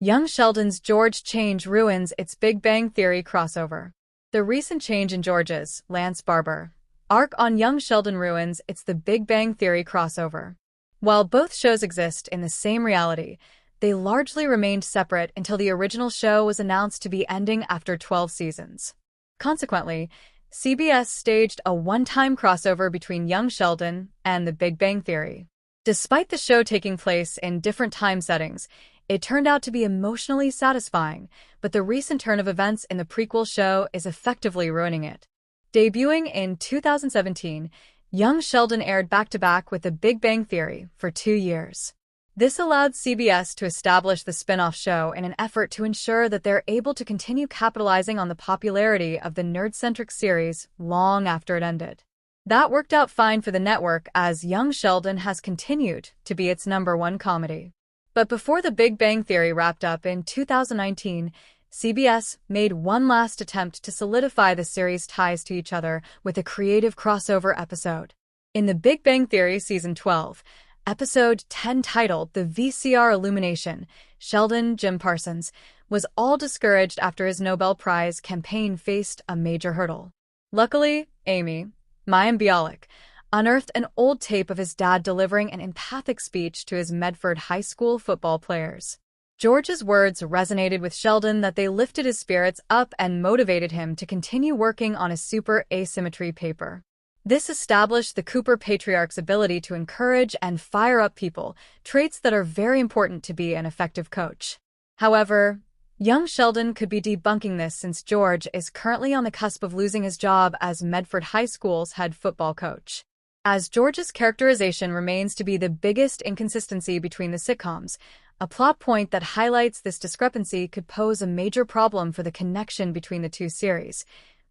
Young Sheldon's George change ruins its Big Bang Theory crossover. The recent change in George's, Lance Barber, arc on Young Sheldon ruins its The Big Bang Theory crossover. While both shows exist in the same reality, they largely remained separate until the original show was announced to be ending after 12 seasons. Consequently, CBS staged a one-time crossover between Young Sheldon and The Big Bang Theory. Despite the show taking place in different time settings, it turned out to be emotionally satisfying, but the recent turn of events in the prequel show is effectively ruining it. Debuting in 2017, Young Sheldon aired back-to-back with The Big Bang Theory for 2 years. This allowed CBS to establish the spin-off show in an effort to ensure that they're able to continue capitalizing on the popularity of the nerd-centric series long after it ended. That worked out fine for the network, as Young Sheldon has continued to be its #1 comedy. But before The Big Bang Theory wrapped up in 2019, CBS made one last attempt to solidify the series' ties to each other with a creative crossover episode. In The Big Bang Theory Season 12, Episode 10, titled The VCR Illumination, Sheldon Jim Parsons was all discouraged after his Nobel Prize campaign faced a major hurdle. Luckily, Amy, Mayim Bialik, unearthed an old tape of his dad delivering an empathic speech to his Medford High School football players. George's words resonated with Sheldon that they lifted his spirits up and motivated him to continue working on his super asymmetry paper. This established the Cooper patriarch's ability to encourage and fire up people, traits that are very important to be an effective coach. However, Young Sheldon could be debunking this since George is currently on the cusp of losing his job as Medford High School's head football coach. As George's characterization remains to be the biggest inconsistency between the sitcoms, a plot point that highlights this discrepancy could pose a major problem for the connection between the two series.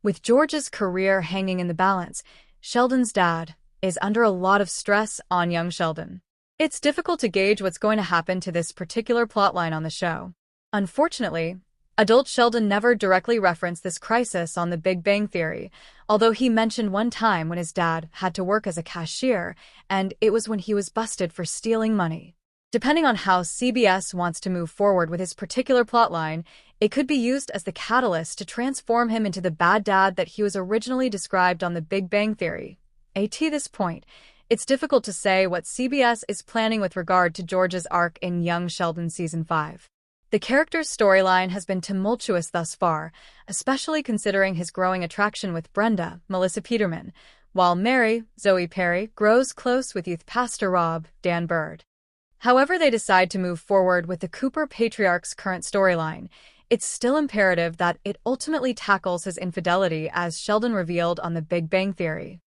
With George's career hanging in the balance, Sheldon's dad is under a lot of stress on Young Sheldon. It's difficult to gauge what's going to happen to this particular plotline on the show. Unfortunately, adult Sheldon never directly referenced this crisis on The Big Bang Theory, although he mentioned one time when his dad had to work as a cashier, and it was when he was busted for stealing money. Depending on how CBS wants to move forward with his particular plotline, it could be used as the catalyst to transform him into the bad dad that he was originally described on The Big Bang Theory. At this point, it's difficult to say what CBS is planning with regard to George's arc in Young Sheldon Season 5. The character's storyline has been tumultuous thus far, especially considering his growing attraction with Brenda, Melissa Peterman, while Mary, Zoe Perry, grows close with youth pastor Rob, Dan Bird. However they decide to move forward with the Cooper patriarch's current storyline, it's still imperative that it ultimately tackles his infidelity, as Sheldon revealed on The Big Bang Theory.